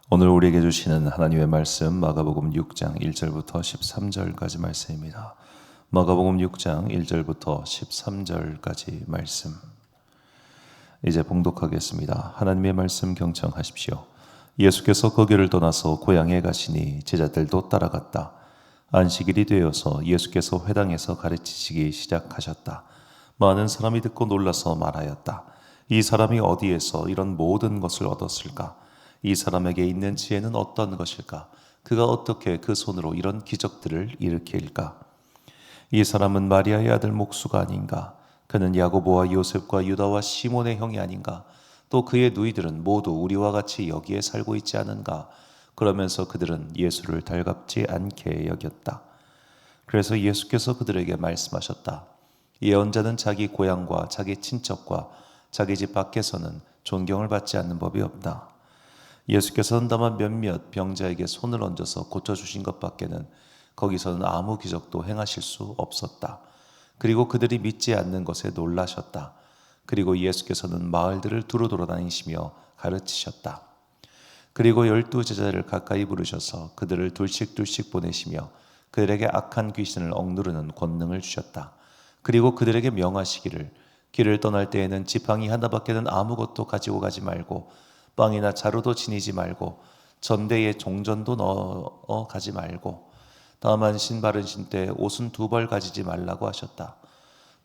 오늘 우리에게 주시는 하나님의 말씀 마가복음 6장 1절부터 13절까지 말씀입니다. 마가복음 6장 1절부터 13절까지 말씀 이제 봉독하겠습니다. 하나님의 말씀 경청하십시오. 예수께서 거기를 떠나서 고향에 가시니 제자들도 따라갔다. 안식일이 되어서 예수께서 회당에서 가르치시기 시작하셨다. 많은 사람이 듣고 놀라서 말하였다. 이 사람이 어디에서 이런 모든 것을 얻었을까? 이 사람에게 있는 지혜는 어떤 것일까? 그가 어떻게 그 손으로 이런 기적들을 일으킬까? 이 사람은 마리아의 아들 목수가 아닌가? 그는 야고보와 요셉과 유다와 시몬의 형이 아닌가? 또 그의 누이들은 모두 우리와 같이 여기에 살고 있지 않은가? 그러면서 그들은 예수를 달갑지 않게 여겼다. 그래서 예수께서 그들에게 말씀하셨다. 예언자는 자기 고향과 자기 친척과 자기 집 밖에서는 존경을 받지 않는 법이 없다. 예수께서는 다만 몇몇 병자에게 손을 얹어서 고쳐주신 것밖에는 거기서는 아무 기적도 행하실 수 없었다. 그리고 그들이 믿지 않는 것에 놀라셨다. 그리고 예수께서는 마을들을 두루 돌아다니시며 가르치셨다. 그리고 12 제자를 가까이 부르셔서 그들을 둘씩 보내시며 그들에게 악한 귀신을 억누르는 권능을 주셨다. 그리고 그들에게 명하시기를 길을 떠날 때에는 지팡이 하나밖에는 아무것도 가지고 가지 말고 빵이나 자루도 지니지 말고 전대에 종전도 넣어 가지 말고 다만 신발은 신되 옷은 2벌 가지지 말라고 하셨다.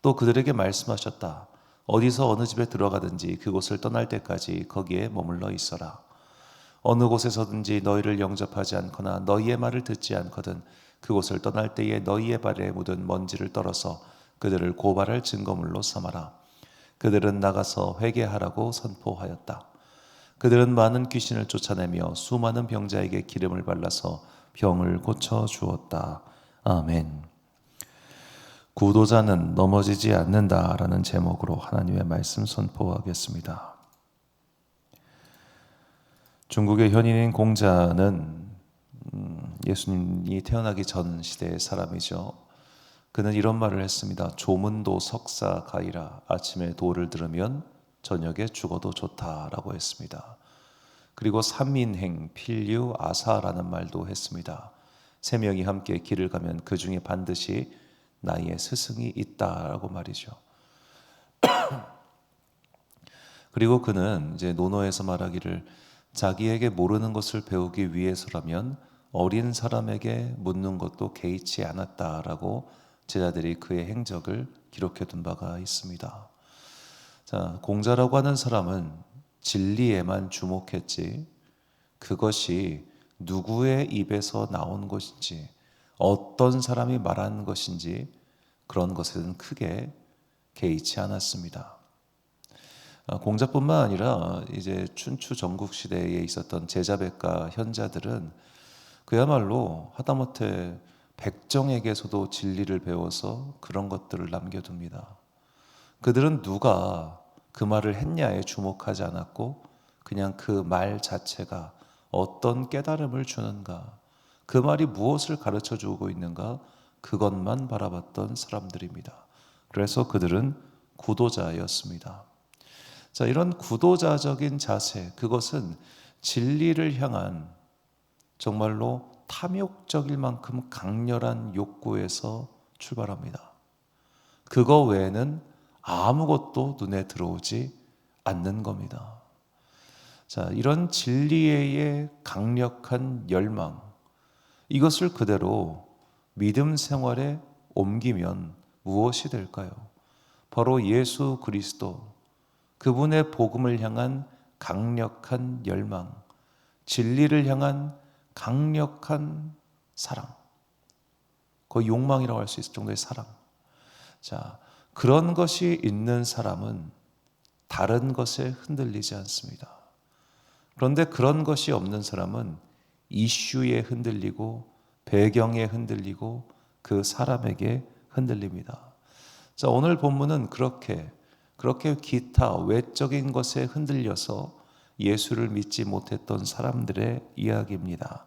또 그들에게 말씀하셨다. 어디서 어느 집에 들어가든지 그곳을 떠날 때까지 거기에 머물러 있어라. 어느 곳에서든지 너희를 영접하지 않거나 너희의 말을 듣지 않거든 그곳을 떠날 때에 너희의 발에 묻은 먼지를 떨어서 그들을 고발할 증거물로 삼아라. 그들은 나가서 회개하라고 선포하였다. 그들은 많은 귀신을 쫓아내며 수많은 병자에게 기름을 발라서 병을 고쳐 주었다. 아멘. 구도자는 넘어지지 않는다라는 제목으로 하나님의 말씀 선포하겠습니다. 중국의 현인인 공자는 예수님이 태어나기 전 시대의 사람이죠. 그는 이런 말을 했습니다. 조문도 석사가이라. 아침에 도를 들으면 저녁에 죽어도 좋다라고 했습니다. 그리고 삼인행, 필류, 아사라는 말도 했습니다. 3명이 함께 길을 가면 그 중에 반드시 나의 스승이 있다라고 말이죠. 그리고 그는 이제 논어에서 말하기를 자기에게 모르는 것을 배우기 위해서라면 어린 사람에게 묻는 것도 개의치 않았다라고 제자들이 그의 행적을 기록해 둔 바가 있습니다. 자, 공자라고 하는 사람은 진리에만 주목했지 그것이 누구의 입에서 나온 것인지 어떤 사람이 말한 것인지 그런 것에는 크게 개의치 않았습니다. 공자뿐만 아니라 이제 춘추 전국 시대에 있었던 제자백가 현자들은 그야말로 하다못해 백정에게서도 진리를 배워서 그런 것들을 남겨둡니다. 그들은 누가 그 말을 했냐에 주목하지 않았고 그냥 그 말 자체가 어떤 깨달음을 주는가, 그 말이 무엇을 가르쳐주고 있는가 그것만 바라봤던 사람들입니다. 그래서 그들은 구도자였습니다. 자, 이런 구도자적인 자세, 그것은 진리를 향한 정말로 탐욕적일 만큼 강렬한 욕구에서 출발합니다. 그거 외에는 아무것도 눈에 들어오지 않는 겁니다. 자, 이런 진리의 강력한 열망, 이것을 그대로 믿음 생활에 옮기면 무엇이 될까요? 바로 예수 그리스도, 그분의 복음을 향한 강력한 열망, 진리를 향한 강력한 사랑, 거의 욕망이라고 할 수 있을 정도의 사랑. 자, 그런 것이 있는 사람은 다른 것에 흔들리지 않습니다. 그런데 그런 것이 없는 사람은 이슈에 흔들리고 배경에 흔들리고 그 사람에게 흔들립니다. 자, 오늘 본문은 그렇게 기타 외적인 것에 흔들려서 예수를 믿지 못했던 사람들의 이야기입니다.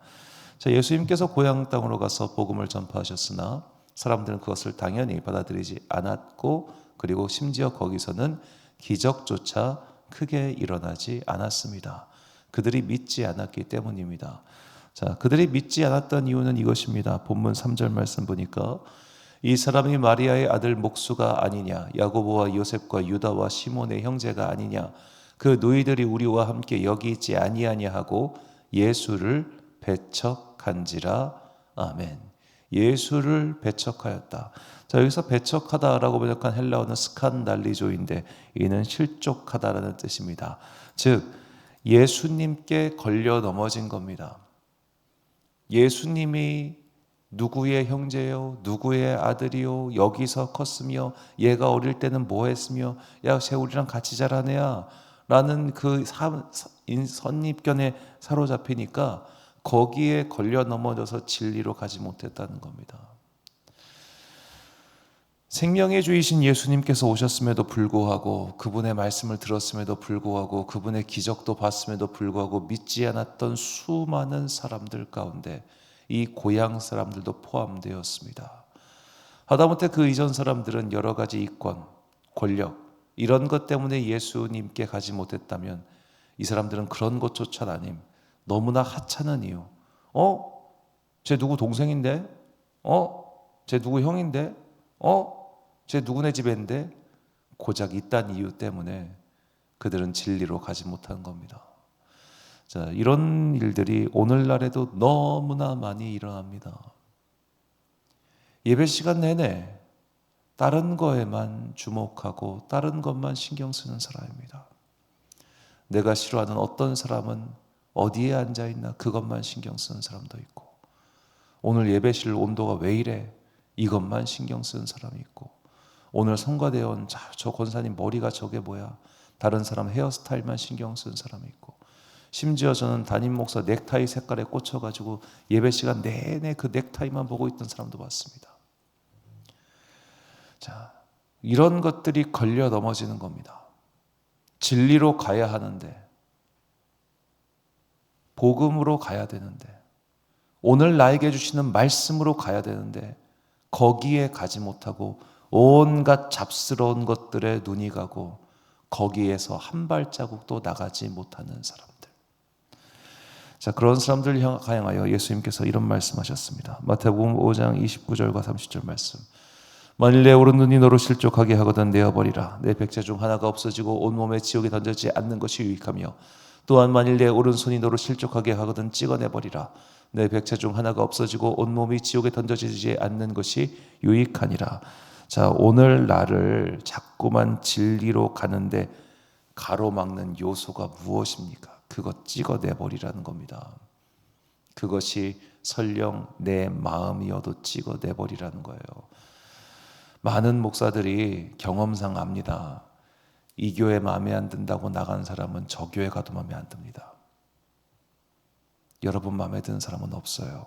자, 예수님께서 고향 땅으로 가서 복음을 전파하셨으나 사람들은 그것을 당연히 받아들이지 않았고 그리고 심지어 거기서는 기적조차 크게 일어나지 않았습니다. 그들이 믿지 않았기 때문입니다. 자, 그들이 믿지 않았던 이유는 이것입니다. 본문 3절 말씀 보니까 이 사람이 마리아의 아들 목수가 아니냐, 야고보와 요셉과 유다와 시몬의 형제가 아니냐, 그 너희들이 우리와 함께 여기 있지 아니하냐 하고 예수를 배척한지라. 아멘. 예수를 배척하였다. 자, 여기서 배척하다라고 번역한 헬라어는 스칸달리조인데 이는 실족하다라는 뜻입니다. 즉 예수님께 걸려 넘어진 겁니다. 예수님이 누구의 형제요, 누구의 아들이요, 여기서 컸으며 얘가 어릴 때는 뭐 했으며 야, 쟤 우리랑 같이 자란 애야 라는 그 선입견에 사로잡히니까 거기에 걸려 넘어져서 진리로 가지 못했다는 겁니다. 생명의 주이신 예수님께서 오셨음에도 불구하고, 그분의 말씀을 들었음에도 불구하고, 그분의 기적도 봤음에도 불구하고 믿지 않았던 수많은 사람들 가운데 이 고향 사람들도 포함되었습니다. 하다못해 그 이전 사람들은 여러 가지 이권, 권력 이런 것 때문에 예수님께 가지 못했다면 이 사람들은 그런 것조차 아님, 너무나 하찮은 이유. 쟤 누구 동생인데? 쟤 누구 형인데? 쟤 누구네 집인데? 고작 이딴 이유 때문에 그들은 진리로 가지 못한 겁니다. 자, 이런 일들이 오늘날에도 너무나 많이 일어납니다. 예배 시간 내내 다른 거에만 주목하고 다른 것만 신경 쓰는 사람입니다. 내가 싫어하는 어떤 사람은 어디에 앉아있나 그것만 신경 쓰는 사람도 있고, 오늘 예배실 온도가 왜 이래 이것만 신경 쓰는 사람이 있고, 오늘 성가대에 온 저 권사님 머리가 저게 뭐야, 다른 사람 헤어스타일만 신경 쓰는 사람이 있고, 심지어 저는 담임 목사 넥타이 색깔에 꽂혀가지고 예배 시간 내내 그 넥타이만 보고 있던 사람도 봤습니다. 자, 이런 것들이 걸려 넘어지는 겁니다. 진리로 가야 하는데, 복음으로 가야 되는데, 오늘 나에게 주시는 말씀으로 가야 되는데 거기에 가지 못하고 온갖 잡스러운 것들에 눈이 가고 거기에서 한 발자국도 나가지 못하는 사람들. 자, 그런 사람들 향하여 예수님께서 이런 말씀하셨습니다. 마태복음 5장 29절과 30절 말씀. 만일 내 오른눈이 너로 실족하게 하거든 내어버리라. 내 백제 중 하나가 없어지고 온몸에 지옥에 던져지지 않는 것이 유익하며, 또한 만일 내 오른손이 너로 실족하게 하거든 찍어내버리라. 내 백체 중 하나가 없어지고 온몸이 지옥에 던져지지 않는 것이 유익하니라. 자, 오늘 나를 자꾸만 진리로 가는데 가로막는 요소가 무엇입니까? 그것 찍어내버리라는 겁니다. 그것이 설령 내 마음이어도 찍어내버리라는 거예요. 많은 목사들이 경험상 압니다. 이 교회 마음에 안 든다고 나간 사람은 저 교회 가도 마음에 안 듭니다. 여러분 마음에 드는 사람은 없어요.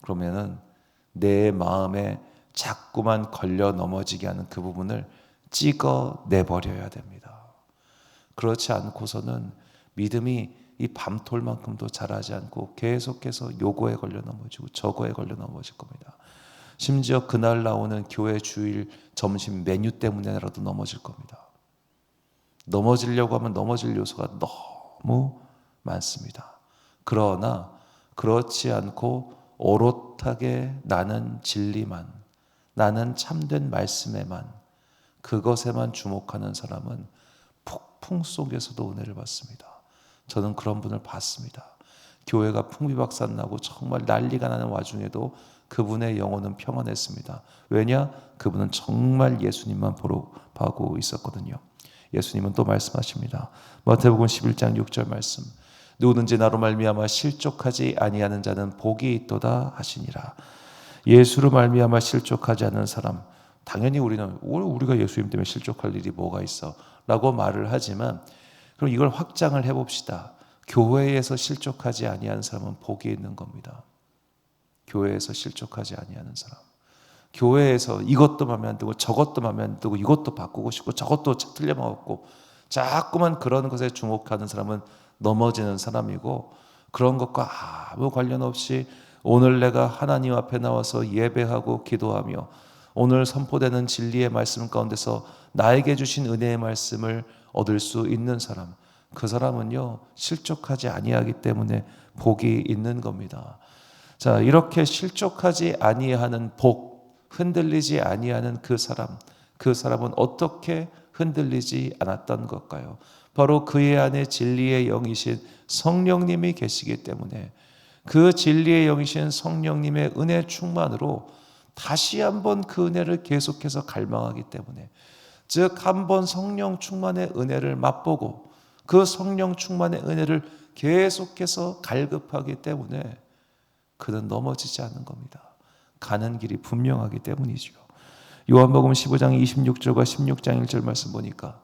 그러면은 내 마음에 자꾸만 걸려 넘어지게 하는 그 부분을 찍어내버려야 됩니다. 그렇지 않고서는 믿음이 이 밤톨만큼도 자라지 않고 계속해서 요거에 걸려 넘어지고 저거에 걸려 넘어질 겁니다. 심지어 그날 나오는 교회 주일 점심 메뉴 때문에라도 넘어질 겁니다. 넘어지려고 하면 넘어질 요소가 너무 많습니다. 그러나 그렇지 않고 오롯하게 나는 진리만, 나는 참된 말씀에만, 그것에만 주목하는 사람은 폭풍 속에서도 은혜를 받습니다. 저는 그런 분을 봤습니다. 교회가 풍비박산나고 정말 난리가 나는 와중에도 그분의 영혼은 평안했습니다. 왜냐? 그분은 정말 예수님만 보러 가고 있었거든요. 예수님은 또 말씀하십니다. 마태복음 11장 6절 말씀. 누구든지 나로 말미암아 실족하지 아니하는 자는 복이 있도다 하시니라. 예수로 말미암아 실족하지 않는 사람, 당연히 우리가 예수님 때문에 실족할 일이 뭐가 있어 라고 말을 하지만, 그럼 이걸 확장을 해봅시다. 교회에서 실족하지 아니하는 사람은 복이 있는 겁니다. 교회에서 실족하지 아니하는 사람, 교회에서 이것도 마음에 안 들고 저것도 마음에 안 들고 이것도 바꾸고 싶고 저것도 틀려먹었고 자꾸만 그런 것에 주목하는 사람은 넘어지는 사람이고, 그런 것과 아무 관련 없이 오늘 내가 하나님 앞에 나와서 예배하고 기도하며 오늘 선포되는 진리의 말씀 가운데서 나에게 주신 은혜의 말씀을 얻을 수 있는 사람, 그 사람은요 실족하지 아니하기 때문에 복이 있는 겁니다. 자, 이렇게 실족하지 아니하는 복, 흔들리지 아니하는 그 사람은 어떻게 흔들리지 않았던 걸까요? 바로 그의 안에 진리의 영이신 성령님이 계시기 때문에 그 진리의 영이신 성령님의 은혜 충만으로 다시 한번 그 은혜를 계속해서 갈망하기 때문에, 즉 한번 성령 충만의 은혜를 맛보고 그 성령 충만의 은혜를 계속해서 갈급하기 때문에 그는 넘어지지 않는 겁니다. 가는 길이 분명하기 때문이죠. 요한복음 15장 26절과 16장 1절 말씀 보니까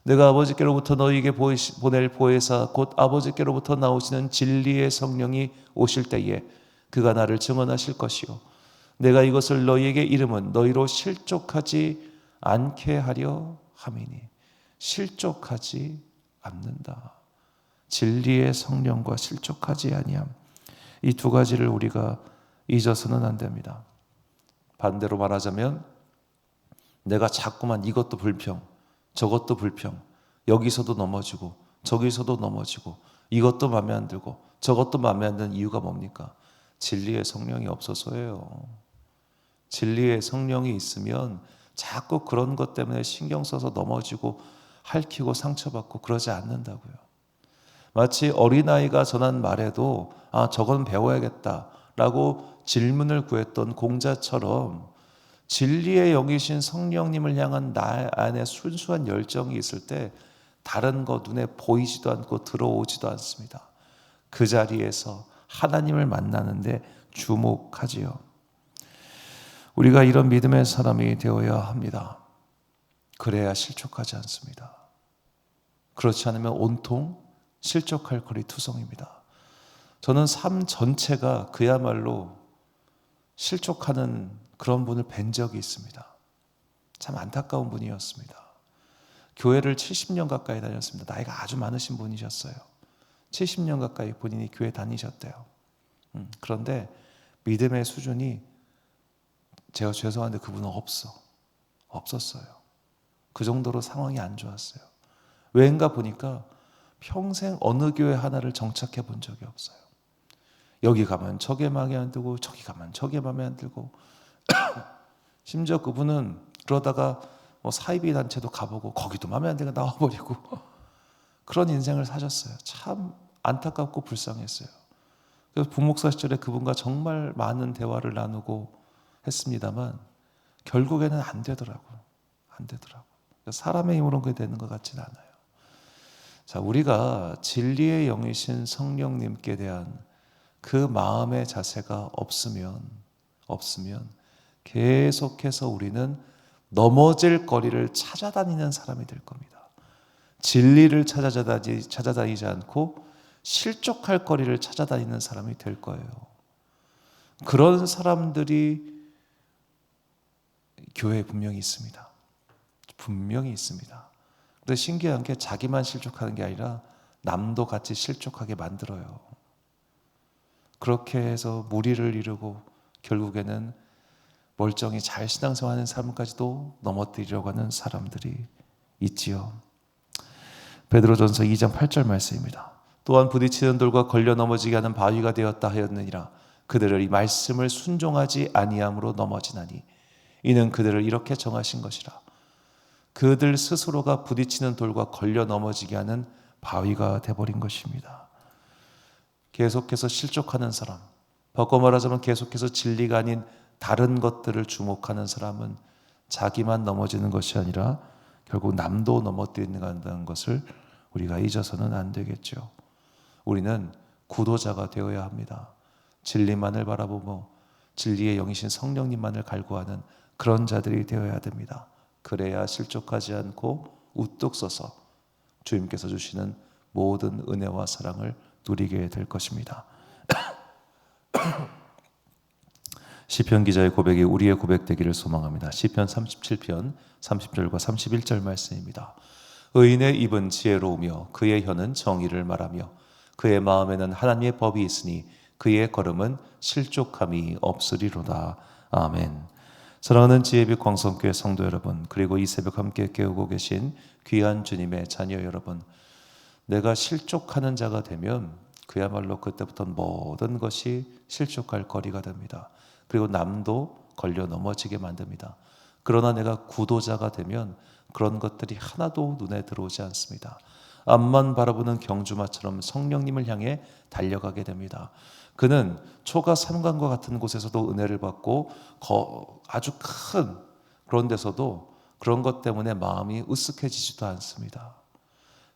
내가 아버지께로부터 너희에게 보낼 보혜사 곧 아버지께로부터 나오시는 진리의 성령이 오실 때에 그가 나를 증언하실 것이요 내가 이것을 너희에게 이름은 너희로 실족하지 않게 하려 함이니. 실족하지 않는다. 진리의 성령과 실족하지 아니함. 이 두 가지를 우리가 잊어서는 안 됩니다. 반대로 말하자면 내가 자꾸만 이것도 불평, 저것도 불평, 여기서도 넘어지고 저기서도 넘어지고 이것도 마음에 안 들고 저것도 마음에 안 드는 이유가 뭡니까? 진리의 성령이 없어서예요. 진리의 성령이 있으면 자꾸 그런 것 때문에 신경 써서 넘어지고 핥히고 상처받고 그러지 않는다고요. 마치 어린아이가 전한 말에도 저건 배워야겠다라고 질문을 구했던 공자처럼 진리의 영이신 성령님을 향한 나 안에 순수한 열정이 있을 때 다른 거 눈에 보이지도 않고 들어오지도 않습니다. 그 자리에서 하나님을 만나는데 주목하지요. 우리가 이런 믿음의 사람이 되어야 합니다. 그래야 실족하지 않습니다. 그렇지 않으면 온통 실족할 거리 투성입니다. 저는 삶 전체가 그야말로 실족하는 그런 분을 뵌 적이 있습니다. 참 안타까운 분이었습니다. 교회를 70년 가까이 다녔습니다. 나이가 아주 많으신 분이셨어요. 70년 가까이 본인이 교회 다니셨대요. 그런데 믿음의 수준이 제가 죄송한데 그분은 없었어요. 그 정도로 상황이 안 좋았어요. 왜인가 보니까 평생 어느 교회 하나를 정착해 본 적이 없어요. 여기 가면 저게 마음에 안 들고 저기 가면 저게 마음에 안 들고 심지어 그분은 그러다가 사이비 단체도 가보고 거기도 마음에 안 들고 나와버리고 그런 인생을 사셨어요. 참 안타깝고 불쌍했어요. 그래서 부목사 시절에 그분과 정말 많은 대화를 나누고 했습니다만 결국에는 안 되더라고요. 사람의 힘으로 그게 되는 것 같지는 않아요. 자, 우리가 진리의 영이신 성령님께 대한 그 마음의 자세가 없으면 계속해서 우리는 넘어질 거리를 찾아다니는 사람이 될 겁니다. 진리를 찾아다니지 않고 실족할 거리를 찾아다니는 사람이 될 거예요. 그런 사람들이 교회에 분명히 있습니다. 그런데 신기한 게 자기만 실족하는 게 아니라 남도 같이 실족하게 만들어요. 그렇게 해서 무리를 이루고 결국에는 멀쩡히 잘 신앙생활하는 사람까지도 넘어뜨리려고 하는 사람들이 있지요. 베드로전서 2장 8절 말씀입니다. 또한 부딪히는 돌과 걸려 넘어지게 하는 바위가 되었다 하였느니라. 그들을 이 말씀을 순종하지 아니함으로 넘어지나니 이는 그들을 이렇게 정하신 것이라. 그들 스스로가 부딪히는 돌과 걸려 넘어지게 하는 바위가 되어버린 것입니다. 계속해서 실족하는 사람, 바꿔 말하자면 계속해서 진리가 아닌 다른 것들을 주목하는 사람은 자기만 넘어지는 것이 아니라 결국 남도 넘어뜨린다는 것을 우리가 잊어서는 안 되겠죠. 우리는 구도자가 되어야 합니다. 진리만을 바라보고 진리의 영이신 성령님만을 갈구하는 그런 자들이 되어야 됩니다. 그래야 실족하지 않고 우뚝 서서 주님께서 주시는 모든 은혜와 사랑을 누리게 될 것입니다. 시편 기자의 고백이 우리의 고백 되기를 소망합니다. 시편 37편 30절과 31절 말씀입니다. 의인의 입은 지혜로우며 그의 혀는 정의를 말하며 그의 마음에는 하나님의 법이 있으니 그의 걸음은 실족함이 없으리로다. 아멘. 사랑하는 지혜빛 광성교회 성도 여러분, 그리고 이 새벽 함께 깨우고 계신 귀한 주님의 자녀 여러분, 내가 실족하는 자가 되면 그야말로 그때부터 모든 것이 실족할 거리가 됩니다. 그리고 남도 걸려 넘어지게 만듭니다. 그러나 내가 구도자가 되면 그런 것들이 하나도 눈에 들어오지 않습니다. 앞만 바라보는 경주마처럼 성령님을 향해 달려가게 됩니다. 그는 초가 삼강과 같은 곳에서도 은혜를 받고 아주 큰 그런 데서도 그런 것 때문에 마음이 으쓱해지지도 않습니다.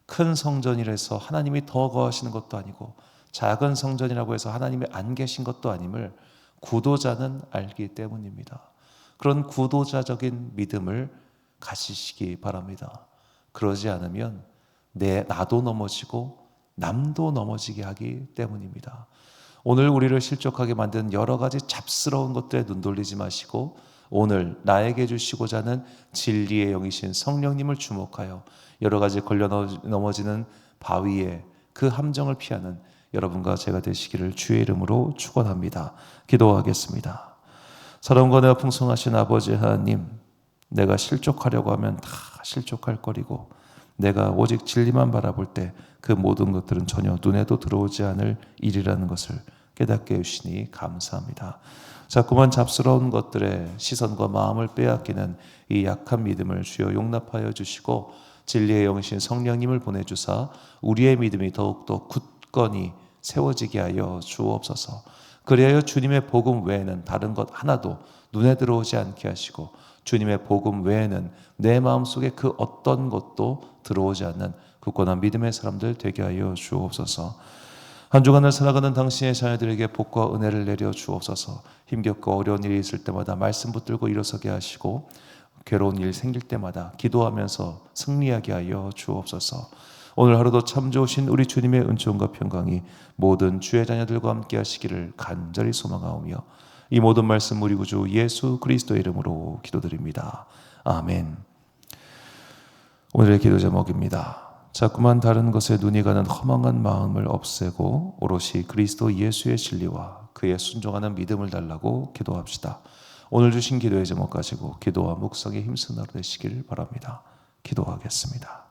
큰 성전이라서 하나님이 더 거하시는 것도 아니고 작은 성전이라고 해서 하나님이 안 계신 것도 아님을 구도자는 알기 때문입니다. 그런 구도자적인 믿음을 가지시기 바랍니다. 그러지 않으면 나도 넘어지고 남도 넘어지게 하기 때문입니다. 오늘 우리를 실족하게 만든 여러 가지 잡스러운 것들에 눈 돌리지 마시고 오늘 나에게 주시고자 하는 진리의 영이신 성령님을 주목하여 여러 가지 걸려 넘어지는 바위에 그 함정을 피하는 여러분과 제가 되시기를 주의 이름으로 축원합니다. 기도하겠습니다. 사랑과 은혜가 풍성하신 아버지 하나님, 내가 실족하려고 하면 다 실족할 거리고 내가 오직 진리만 바라볼 때 그 모든 것들은 전혀 눈에도 들어오지 않을 일이라는 것을 깨닫게 해주시니 감사합니다. 자꾸만 잡스러운 것들에 시선과 마음을 빼앗기는 이 약한 믿음을 주여 용납하여 주시고 진리의 영이신 성령님을 보내주사 우리의 믿음이 더욱더 굳건히 세워지게 하여 주옵소서. 그리하여 주님의 복음 외에는 다른 것 하나도 눈에 들어오지 않게 하시고 주님의 복음 외에는 내 마음속에 그 어떤 것도 들어오지 않는 굳건한 믿음의 사람들 되게 하여 주옵소서. 한 주간을 살아가는 당신의 자녀들에게 복과 은혜를 내려 주옵소서. 힘겹고 어려운 일이 있을 때마다 말씀 붙들고 일어서게 하시고 괴로운 일 생길 때마다 기도하면서 승리하게 하여 주옵소서. 오늘 하루도 참 좋으신 우리 주님의 은총과 평강이 모든 주의 자녀들과 함께 하시기를 간절히 소망하오며 이 모든 말씀 우리 구주 예수 그리스도의 이름으로 기도드립니다. 아멘. 오늘의 기도 제목입니다. 자꾸만 다른 것에 눈이 가는 허망한 마음을 없애고 오롯이 그리스도 예수의 진리와 그의 순종하는 믿음을 달라고 기도합시다. 오늘 주신 기도의 제목 가지고 기도와 묵상에 힘쓰는 하루 되시길 바랍니다. 기도하겠습니다.